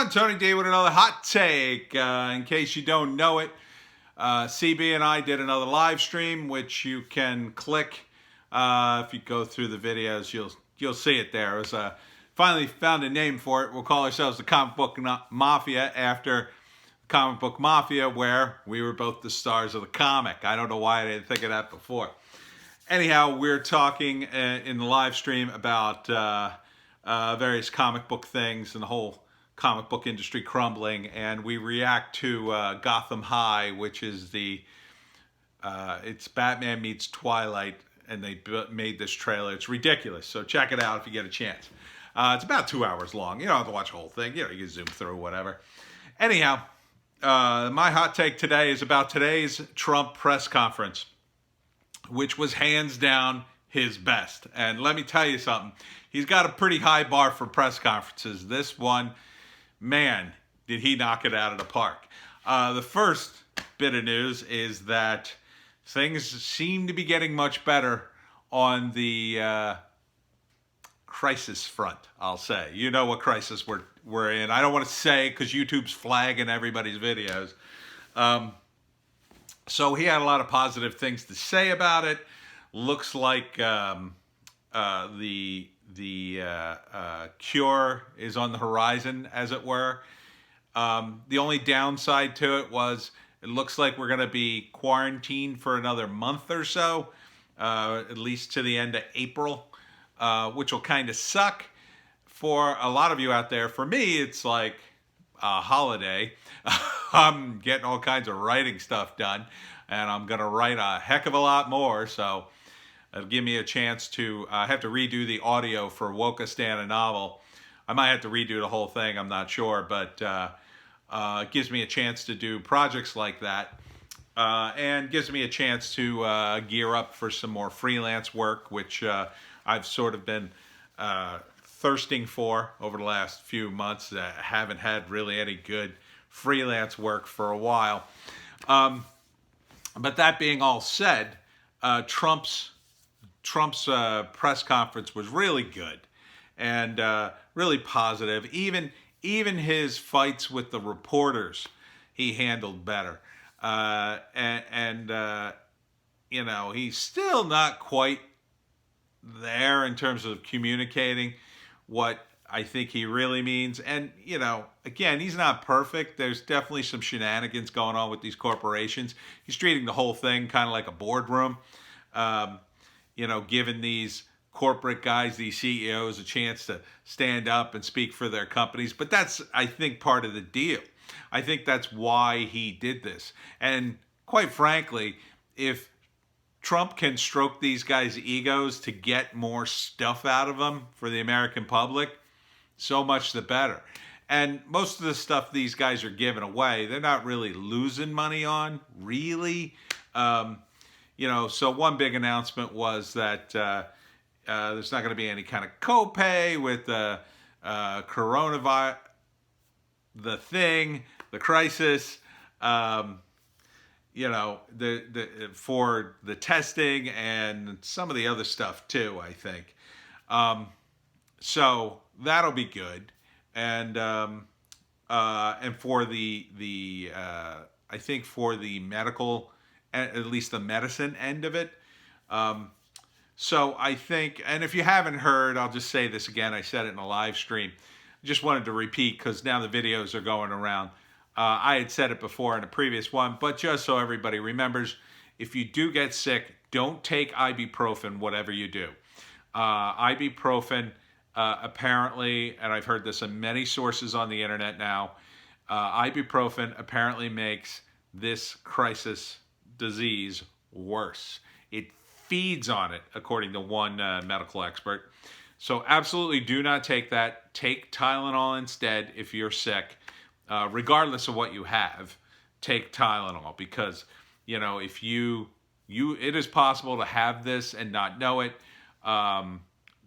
everyone? Tony D with another hot take. In case you don't know it, CB and I did another live stream, which you can click. If you go through the videos, you'll see it there. It was finally found a name for it. We'll call ourselves the Comic Book Mafia after Comic Book Mafia, where we were both the stars of the comic. I don't know why I didn't think of that before. Anyhow, we're talking in the live stream about various comic book things and the whole comic book industry crumbling, and we react to Gotham High, which is it's Batman meets Twilight, and they made this trailer. It's ridiculous, so check it out if you get a chance. It's about 2 hours long. You don't have to watch the whole thing. You can zoom through, whatever. Anyhow, my hot take today is about today's Trump press conference, which was hands down his best. And let me tell you something. He's got a pretty high bar for press conferences. This one, man, did he knock it out of the park. The first bit of news is that things seem to be getting much better on the crisis front, I'll say. You know what crisis we're in. I don't want to say because YouTube's flagging everybody's videos. So he had a lot of positive things to say about it. Looks like the cure is on the horizon, as it were. The only downside to it was it looks like we're going to be quarantined for another month or so, at least to the end of April, which will kind of suck for a lot of you out there. For me, it's like a holiday. I'm getting all kinds of writing stuff done, and I'm going to write a heck of a lot more, so it'll give me a chance to have to redo the audio for Wokistan, a novel. I might have to redo the whole thing, I'm not sure, but it gives me a chance to do projects like that, and gives me a chance to gear up for some more freelance work, which I've sort of been thirsting for over the last few months. Haven't had really any good freelance work for a while. But that being all said, Trump's press conference was really good and really positive. Even his fights with the reporters, he handled better. You know, he's still not quite there in terms of communicating what I think he really means. And, you know, again, he's not perfect. There's definitely some shenanigans going on with these corporations. He's treating the whole thing kind of like a boardroom. You know, giving these corporate guys, these CEOs, a chance to stand up and speak for their companies. But that's, I think, part of the deal. I think that's why he did this. And quite frankly, if Trump can stroke these guys' egos to get more stuff out of them for the American public, so much the better. And most of the stuff these guys are giving away, they're not really losing money on, really. You know, so one big announcement was that there's not going to be any kind of copay with the coronavirus, the crisis. You know, for the testing and some of the other stuff too, I think. So that'll be good, and for the I think for the medical, at least the medicine end of it. So I think, and if you haven't heard, I'll just say this again. I said it in a live stream. Just wanted to repeat because now the videos are going around. I had said it before in a previous one, but just so everybody remembers, if you do get sick, don't take ibuprofen, whatever you do. Ibuprofen, apparently, and I've heard this in many sources on the internet now, ibuprofen apparently makes this crisis disease worse. It feeds on it, according to one medical expert. So absolutely do not take that. Take Tylenol instead if you're sick. Regardless of what you have, take Tylenol, because, you know, if it is possible to have this and not know it.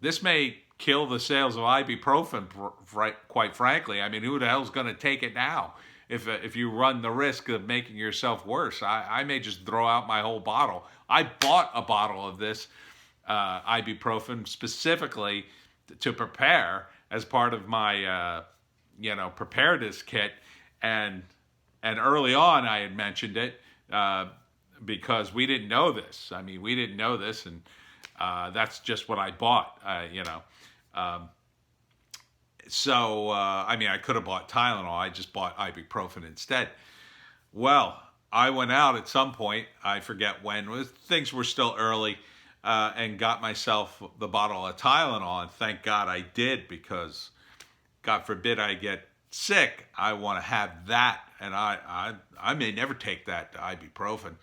This may kill the sales of ibuprofen, quite frankly. I mean, who the hell's going to take it now if you run the risk of making yourself worse? I may just throw out my whole bottle. I bought a bottle of this ibuprofen specifically to prepare as part of my preparedness kit, and early on I had mentioned it because we didn't know this. I mean, we didn't know this, and that's just what I bought. So I mean, I could have bought Tylenol. I just bought ibuprofen instead. Well, I went out at some point. I forget when. Things were still early. And got myself the bottle of Tylenol, and thank God I did, because God forbid I get sick, I want to have that, and I may never take that ibuprofen.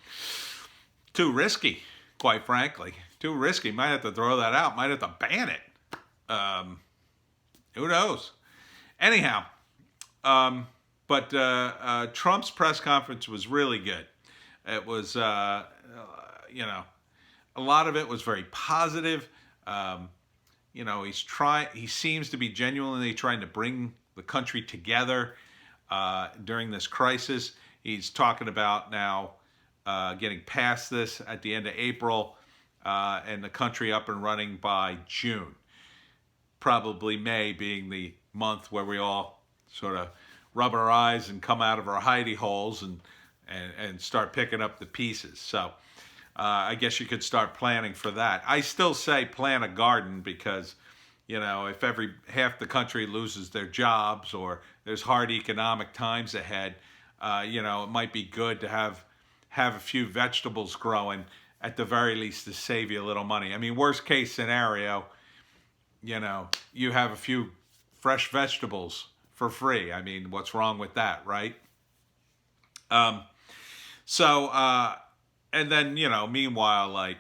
Too risky, quite frankly. Too risky. Might have to throw that out. Might have to ban it. Who knows? Anyhow, but Trump's press conference was really good. It was, a lot of it was very positive. He seems to be genuinely trying to bring the country together during this crisis. He's talking about now getting past this at the end of April and the country up and running by June. Probably May being the month where we all sort of rub our eyes and come out of our hidey holes and start picking up the pieces. So I guess you could start planning for that. I still say plant a garden, because, if half the country loses their jobs or there's hard economic times ahead, it might be good to have a few vegetables growing at the very least to save you a little money. I mean, worst case scenario, you have a few fresh vegetables for free. I mean, what's wrong with that, right? And then, meanwhile, like,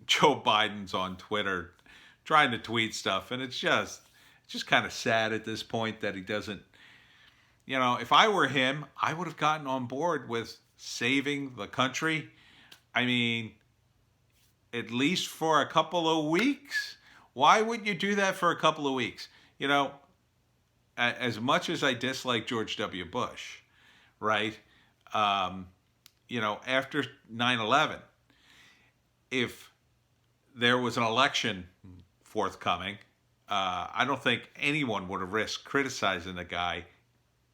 Joe Biden's on Twitter trying to tweet stuff, and it's just kind of sad at this point that he doesn't, if I were him, I would have gotten on board with saving the country. I mean, at least for a couple of weeks. Why wouldn't you do that for a couple of weeks? As much as I dislike George W. Bush, right? After 9/11, if there was an election forthcoming, I don't think anyone would have risked criticizing the guy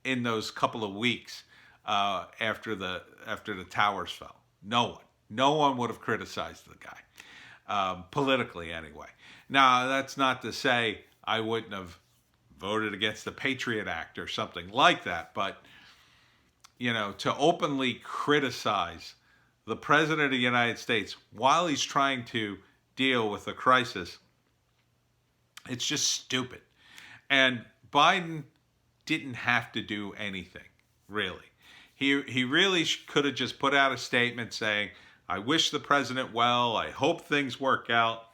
in those couple of weeks after the towers fell. No one would have criticized the guy, politically anyway. Now, that's not to say I wouldn't have voted against the Patriot Act or something like that, but to openly criticize the President of the United States while he's trying to deal with a crisis, it's just stupid. And Biden didn't have to do anything, really. He really could have just put out a statement saying, I wish the president well, I hope things work out.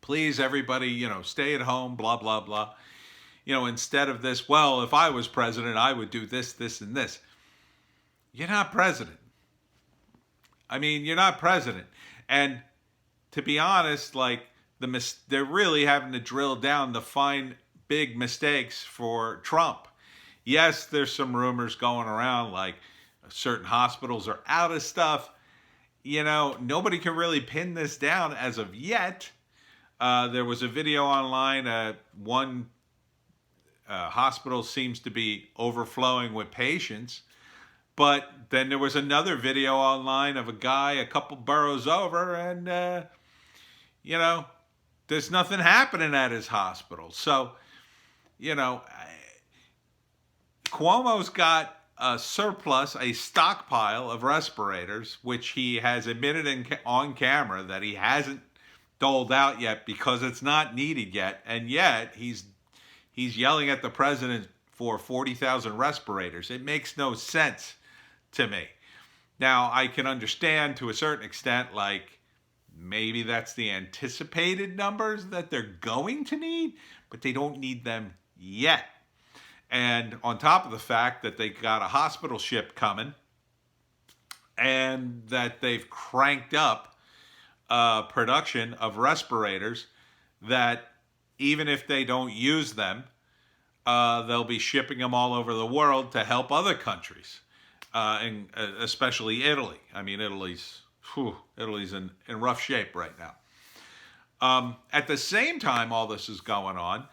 Please, everybody, stay at home, blah, blah, blah. Instead of this, well, if I was president, I would do this, this, and this. You're not president. I mean, you're not president. And to be honest, like, they're really having to drill down to find big mistakes for Trump. Yes, there's some rumors going around, like certain hospitals are out of stuff. Nobody can really pin this down as of yet. There was a video online, one hospital seems to be overflowing with patients. But then there was another video online of a guy a couple boroughs over, and, there's nothing happening at his hospital. So, Cuomo's got a surplus, a stockpile of respirators, which he has admitted on camera that he hasn't doled out yet because it's not needed yet. And yet he's yelling at the president for 40,000 respirators. It makes no sense to me. Now, I can understand to a certain extent, like, maybe that's the anticipated numbers that they're going to need, but they don't need them yet. And on top of the fact that they got a hospital ship coming and that they've cranked up production of respirators, that even if they don't use them, they'll be shipping them all over the world to help other countries, especially Italy. I mean, Italy's in rough shape right now. At the same time all this is going on,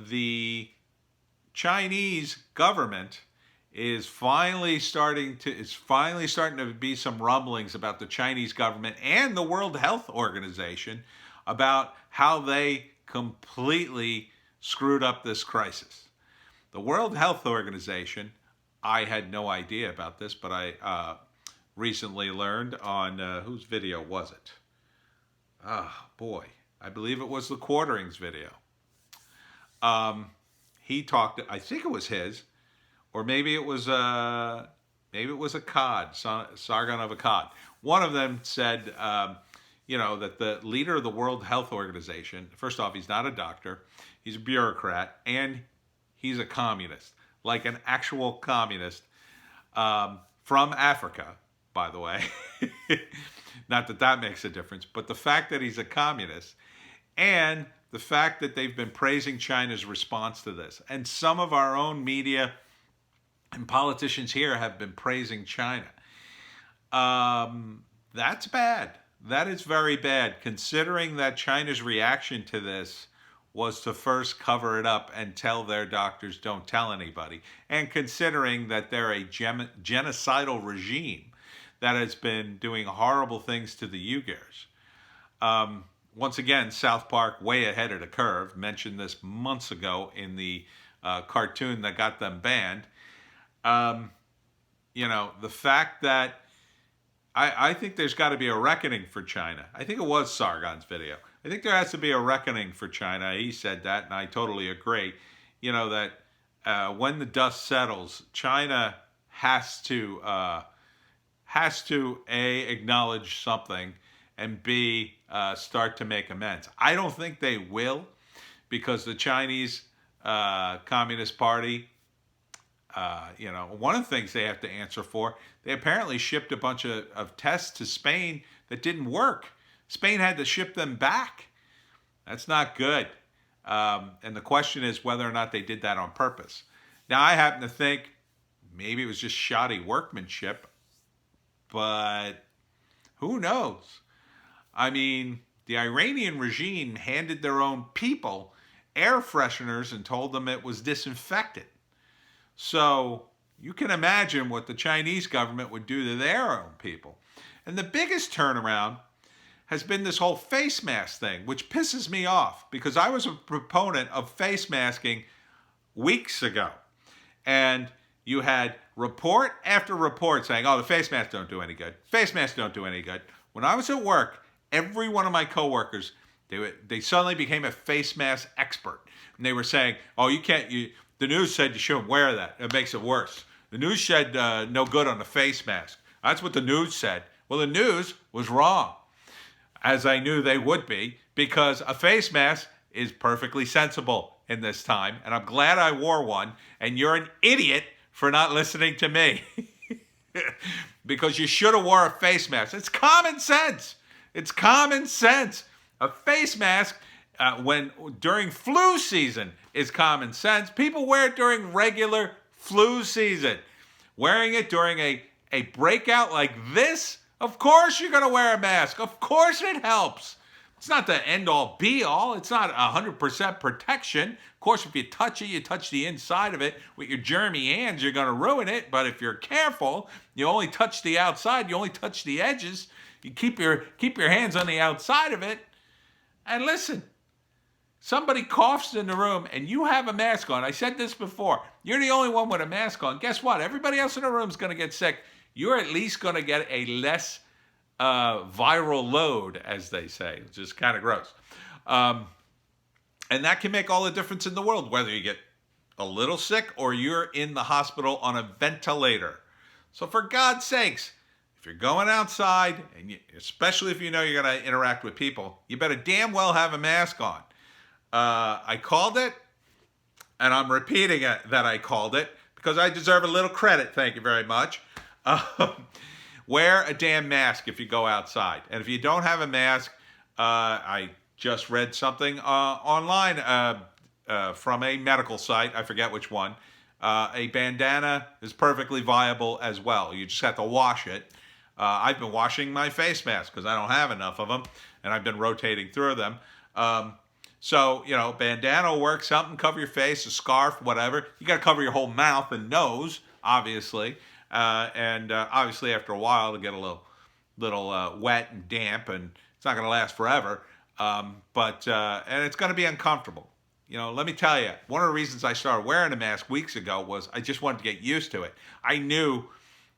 the Chinese government is finally starting to be some rumblings about the Chinese government and the World Health Organization about how they completely screwed up this crisis. The World Health Organization, I had no idea about this, but I recently learned on, whose video was it? Ah, boy, I believe it was the Quartering's video. He talked, I think it was his, or maybe it was a COD, Sargon of a COD. One of them said, that the leader of the World Health Organization, first off, he's not a doctor, he's a bureaucrat, and he's a communist, like an actual communist from Africa, by the way. Not that that makes a difference, but the fact that he's a communist and the fact that they've been praising China's response to this. And some of our own media and politicians here have been praising China. That's bad. That is very bad, considering that China's reaction to this was to first cover it up and tell their doctors don't tell anybody. And considering that they're a genocidal regime that has been doing horrible things to the Uyghurs. Once again, South Park, way ahead of the curve, mentioned this months ago in the cartoon that got them banned. The fact that I think there's got to be a reckoning for China. I think it was Sargon's video. I think there has to be a reckoning for China. He said that, and I totally agree. That when the dust settles, China has to A, acknowledge something, and B, start to make amends. I don't think they will, because the Chinese Communist Party, one of the things they have to answer for, they apparently shipped a bunch of tests to Spain that didn't work. Spain had to ship them back. That's not good. And the question is whether or not they did that on purpose. Now, I happen to think maybe it was just shoddy workmanship, but who knows? I mean, the Iranian regime handed their own people air fresheners and told them it was disinfectant. So you can imagine what the Chinese government would do to their own people. And the biggest turnaround has been this whole face mask thing, which pisses me off because I was a proponent of face masking weeks ago. And you had report after report saying, oh, the face masks don't do any good. Face masks don't do any good. When I was at work, every one of my coworkers, they suddenly became a face mask expert. And they were saying, oh, the news said you shouldn't wear that. It makes it worse. The news said no good on the face mask. That's what the news said. Well, the news was wrong, as I knew they would be, because a face mask is perfectly sensible in this time. And I'm glad I wore one. And you're an idiot for not listening to me. Because you should have wore a face mask. It's common sense. It's common sense. A face mask during flu season is common sense. People wear it during regular flu season. Wearing it during a breakout like this, of course you're going to wear a mask. Of course it helps. It's not the end-all, be-all. It's not 100% protection. Of course, if you touch it, you touch the inside of it. With your germy hands, you're going to ruin it. But if you're careful, you only touch the outside. You only touch the edges. You keep your hands on the outside of it. And listen, somebody coughs in the room and you have a mask on. I said this before. You're the only one with a mask on. Guess what? Everybody else in the room is going to get sick. You're at least going to get a less viral load, as they say, which is kind of gross. And that can make all the difference in the world, whether you get a little sick or you're in the hospital on a ventilator. So for God's sakes, if you're going outside, and especially if you know you're going to interact with people, you better damn well have a mask on. I called it, and I'm repeating it that I called it, because I deserve a little credit, thank you very much. Wear a damn mask if you go outside. And if you don't have a mask, I just read something online from a medical site, I forget which one. A bandana is perfectly viable as well. You just have to wash it. I've been washing my face mask because I don't have enough of them, and I've been rotating through them. So, you know, bandana will work, something, cover your face, a scarf, whatever. You got to cover your whole mouth and nose, obviously. And obviously after a while it'll get a little wet and damp, and it's not going to last forever. And it's going to be uncomfortable. You know, let me tell you, one of the reasons I started wearing a mask weeks ago was I just wanted to get used to it. I knew,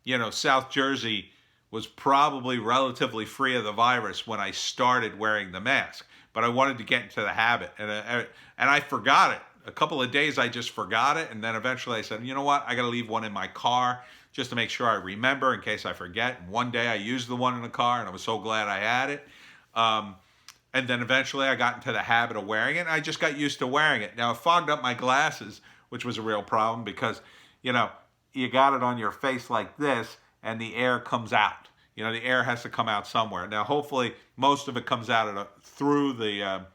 you know, South Jersey was probably relatively free of the virus when I started wearing the mask, but I wanted to get into the habit, and I forgot it. A couple of days I just forgot it, and then eventually I said, you know what, I got to leave one in my car just to make sure I remember in case I forget. And one day I used the one in the car, and I was so glad I had it. And then eventually I got into the habit of wearing it, and I just got used to wearing it. Now, it fogged up my glasses, which was a real problem because, you know, you got it on your face like this, and the air comes out. You know, the air has to come out somewhere. Now, hopefully, most of it comes out through the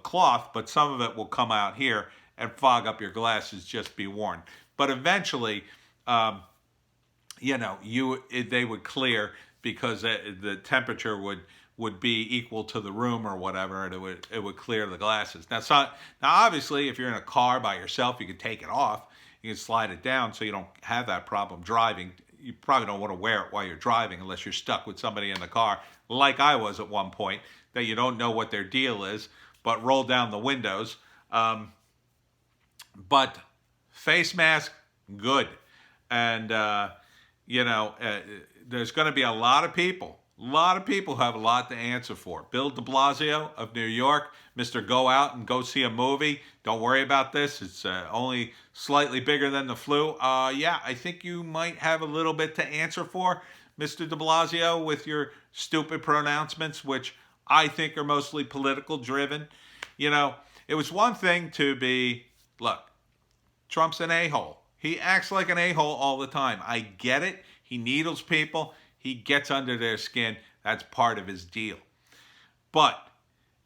cloth, but some of it will come out here and fog up your glasses. Just be warned. But eventually, you know, they would clear because the temperature would be equal to the room or whatever, and it would clear the glasses. Now obviously, if you're in a car by yourself, you can take it off. You can slide it down so you don't have that problem driving. You probably don't want to wear it while you're driving unless you're stuck with somebody in the car, like I was at one point, that you don't know what their deal is, but roll down the windows. But face mask, good. And, you know, there's going to be a lot of people who have a lot to answer for. Bill de Blasio of New York, Mr. Go Out and Go See a Movie. Don't worry about this. It's only slightly bigger than the flu. Yeah, I think you might have a little bit to answer for, Mr. de Blasio, with your stupid pronouncements, which I think are mostly political driven. You know, it was one thing to be, look, Trump's an a-hole. He acts like an a-hole all the time. I get it. He needles people. He gets under their skin. That's part of his deal. But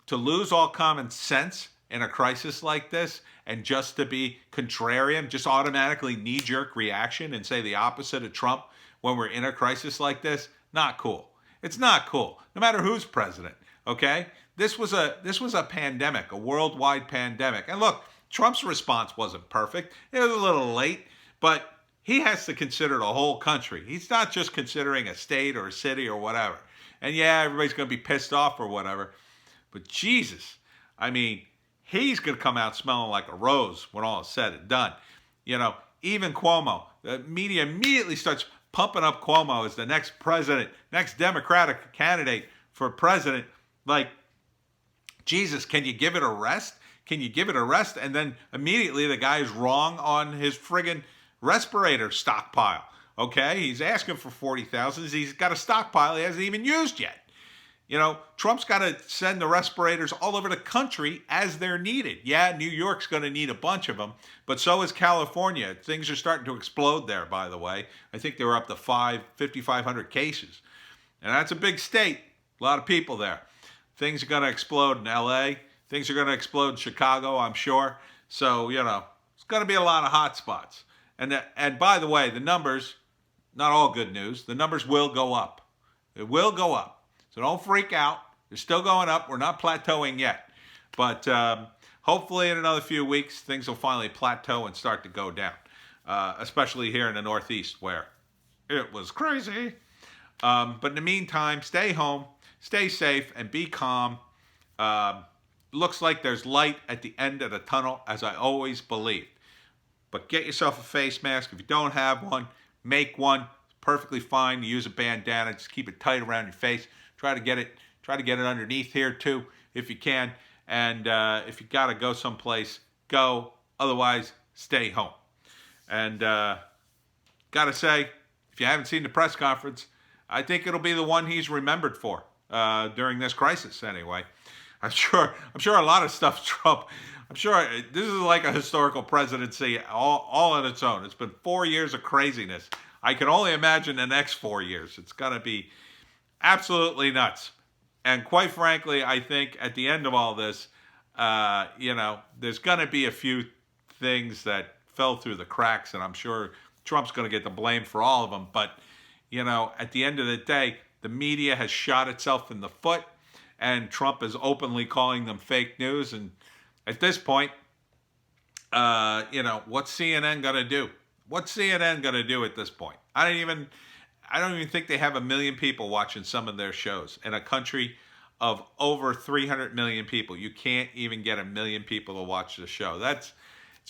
to lose all common sense in a crisis like this and just to be contrarian, just automatically knee-jerk reaction and say the opposite of Trump when we're in a crisis like this, not cool. It's not cool, no matter who's president, okay? This was a pandemic, a worldwide pandemic. And look, Trump's response wasn't perfect. It was a little late, but he has to consider the whole country. He's not just considering a state or a city or whatever. And yeah, everybody's going to be pissed off or whatever. But Jesus, I mean, he's going to come out smelling like a rose when all is said and done. You know, even Cuomo, the media immediately starts pumping up Cuomo as the next president, next Democratic candidate for president. Like, Jesus, can you give it a rest? Can you give it a rest? And then immediately the guy is wrong on his friggin' respirator stockpile. Okay, he's asking for 40,000. He's got a stockpile he hasn't even used yet. You know, Trump's got to send the respirators all over the country as they're needed. Yeah, New York's going to need a bunch of them, but so is California. Things are starting to explode there, by the way. I think they were up to 5,500 cases. And that's a big state. A lot of people there. Things are going to explode in L.A. Things are going to explode in Chicago, I'm sure. So, you know, it's going to be a lot of hot spots. And by the way, the numbers, not all good news, the numbers will go up. It will go up. So don't freak out. They're still going up. We're not plateauing yet. But hopefully in another few weeks, things will finally plateau and start to go down, especially here in the Northeast where it was crazy. But in the meantime, stay home, stay safe, and be calm. Looks like there's light at the end of the tunnel, as I always believed. But get yourself a face mask. If you don't have one, make one. It's perfectly fine. You use a bandana. Just keep it tight around your face. Try to get it underneath here too, if you can. And if you gotta go someplace, go. Otherwise, stay home. And gotta say, if you haven't seen the press conference, I think it'll be the one he's remembered for during this crisis. Anyway, I'm sure a lot of stuff Trump. I'm sure this is like a historical presidency all on its own. It's been 4 years of craziness. I can only imagine the next 4 years. It's gonna be absolutely nuts. And quite frankly, I think at the end of all this, you know, there's going to be a few things that fell through the cracks, and I'm sure Trump's going to get the blame for all of them. But, you know, at the end of the day, the media has shot itself in the foot. and Trump is openly calling them fake news. And at this point, what's CNN going to do? What's CNN going to do at this point? I don't even think they have 1 million people watching some of their shows in a country of over 300 million people. You can't even get 1 million people to watch the show. It's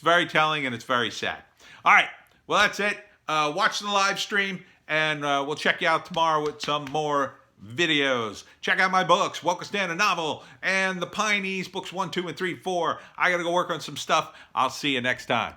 very telling, and it's very sad. All right, well, that's it. Watch the live stream, and we'll check you out tomorrow with some more videos. Check out my books, Woke Stand, a Novel, and The Pineys, books 1, 2, and 3, 4. I got to go work on some stuff. I'll see you next time.